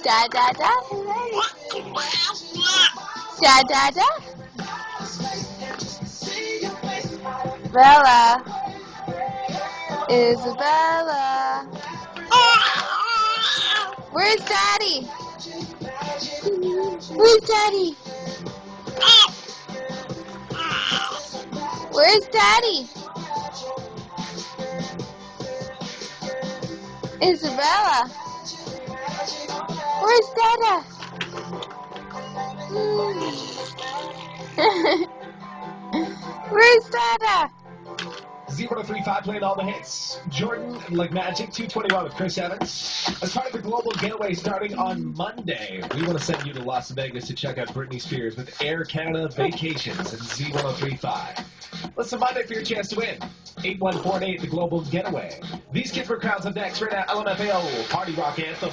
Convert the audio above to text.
Da da da. Da da da. Bella. Isabella. Where's Daddy? Where's Daddy? Where's Daddy? Isabella. Where's Dada? Where's Dada? Z103.5 playing all the hits. Jordan, like Magic, 221 with Chris Evans. As part of the global getaway starting on Monday, we want to send you to Las Vegas to check out Britney Spears with Air Canada Vacations and Z103.5. Listen Monday for your chance to win. 814-8, the global getaway. These kids were crowds up next right now. LMFAO, Party Rock Anthem.